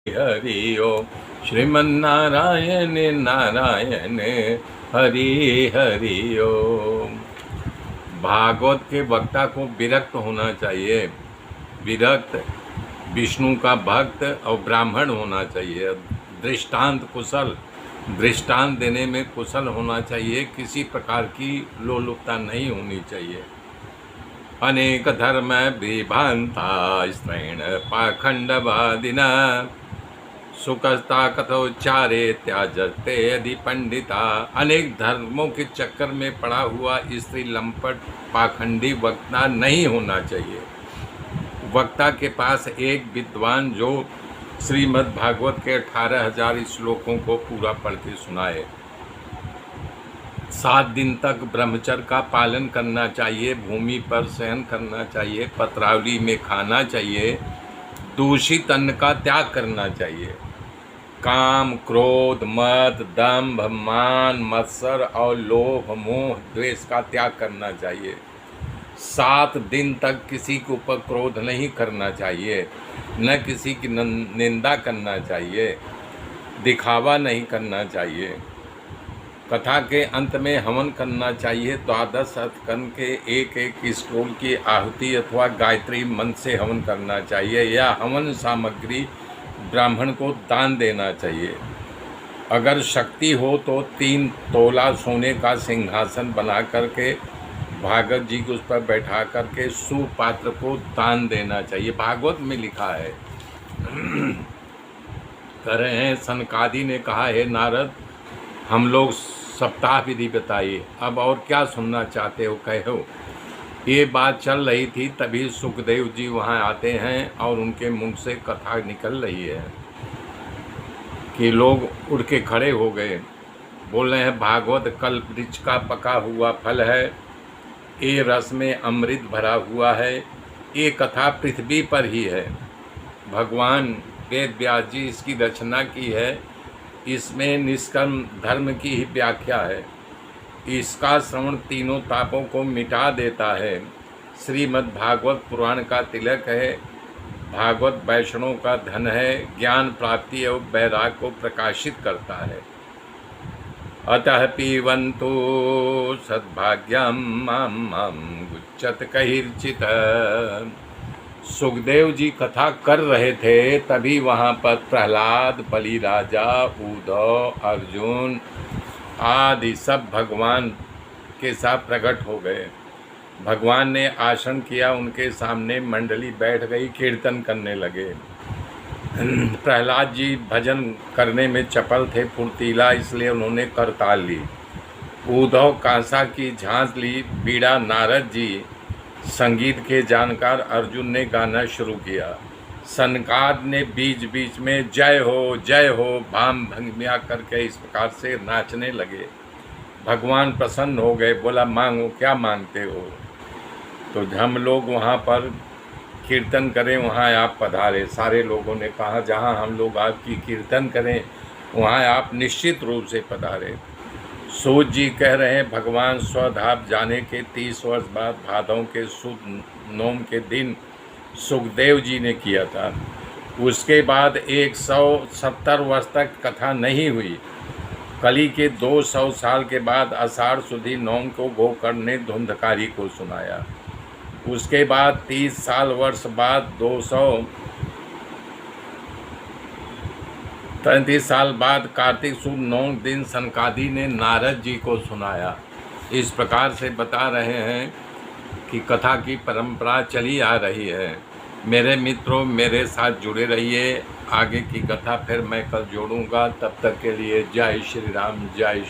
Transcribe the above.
हरि ओम। श्रीमन्नारायण नारायण हरि हरि ओम। भागवत के वक्ता को विरक्त होना चाहिए। विरक्त, विष्णु का भक्त और ब्राह्मण होना चाहिए। दृष्टांत कुशल, दृष्टांत देने में कुशल होना चाहिए। किसी प्रकार की लोलुपता नहीं होनी चाहिए। अनेक धर्म विभान्ता स्त्रीण पाखंडवादिना सुकस्ता कथोच्चारे त्याजते यदि पंडिता। अनेक धर्मों के चक्कर में पड़ा हुआ स्त्री लंपट पाखंडी वक्ता नहीं होना चाहिए। वक्ता के पास एक विद्वान जो श्रीमद् भागवत के 18,000 श्लोकों को पूरा पढ़ के सुनाए। 7 दिन तक ब्रह्मचर्य का पालन करना चाहिए। भूमि पर शयन करना चाहिए। पत्रावली में खाना चाहिए। दूषित अन्न का त्याग करना चाहिए। काम, क्रोध, मद, दंभ, मान, मत्सर और लोभ, मोह, द्वेष का त्याग करना चाहिए। 7 दिन तक किसी के ऊपर क्रोध नहीं करना चाहिए। न किसी की निंदा करना चाहिए। दिखावा नहीं करना चाहिए। कथा के अंत में हवन करना चाहिए। 12 अथकन के एक स्टोल की आहुति अथवा गायत्री मंत्र से हवन करना चाहिए या हवन सामग्री ब्राह्मण को दान देना चाहिए। अगर शक्ति हो तो 3 तोला सोने का सिंहासन बना करके भागवत जी को उस पर बैठा करके सुपात्र को दान देना चाहिए। भागवत में लिखा है। कह रहे हैं सनकादि ने कहा, हे नारद, हम लोग सप्ताह विधि बताइए, अब और क्या सुनना चाहते हो कहो। ये बात चल रही थी, तभी सुखदेव जी वहाँ आते हैं और उनके मुंह से कथा निकल रही है कि लोग उठ के खड़े हो गए। बोल रहे हैं भागवत कल्प वृक्ष का पका हुआ फल है। ये रस में अमृत भरा हुआ है। ये कथा पृथ्वी पर ही है। भगवान वेद व्यास जी इसकी रचना की है। इसमें निष्कर्म धर्म की ही व्याख्या है। इसका श्रवण तीनों तापों को मिटा देता है। श्रीमद् भागवत पुराण का तिलक है। भागवत वैष्णव का धन है। ज्ञान प्राप्ति और वैराग को प्रकाशित करता है। अतः पीवन्तु सद्भाग्यम मां गुच्चत कहिर्चित। सुखदेव जी कथा कर रहे थे, तभी वहाँ पर प्रहलाद, बलि राजा, उद्धव, अर्जुन आदि सब भगवान के साथ प्रकट हो गए। भगवान ने आसन किया, उनके सामने मंडली बैठ गई, कीर्तन करने लगे। प्रहलाद जी भजन करने में चपल थे, फुर्तीला, इसलिए उन्होंने करताल ली। उद्धव कांसा की झांझ ली। बीड़ा नारद जी संगीत के जानकार अर्जुन ने गाना शुरू किया। सनकाद ने बीच बीच में जय हो भाम भंगिया करके इस प्रकार से नाचने लगे। भगवान प्रसन्न हो गए। बोला, मांगो, क्या मांगते हो। तो हम लोग वहाँ पर कीर्तन करें, वहाँ आप पधारे। सारे लोगों ने कहा, जहाँ हम लोग आपकी कीर्तन करें वहाँ आप निश्चित रूप से पधारे। सूत जी कह रहे हैं, भगवान स्वधाम जाने के 30 वर्ष बाद भादों के शुद्ध नोम के दिन सुखदेव जी ने किया था। उसके बाद 170 वर्ष तक कथा नहीं हुई। कली के 200 साल के बाद आषाढ़ शुद्धि नौम को गोकर्ण ने धुंधकारी को सुनाया। उसके बाद 30 वर्ष बाद 233 साल बाद कार्तिक शुद्ध नौम दिन सनकादि ने नारद जी को सुनाया। इस प्रकार से बता रहे हैं कि कथा की परंपरा चली आ रही है। मेरे मित्रों, मेरे साथ जुड़े रहिए। आगे की कथा फिर मैं कल जोड़ूंगा। तब तक के लिए जय श्री राम, जय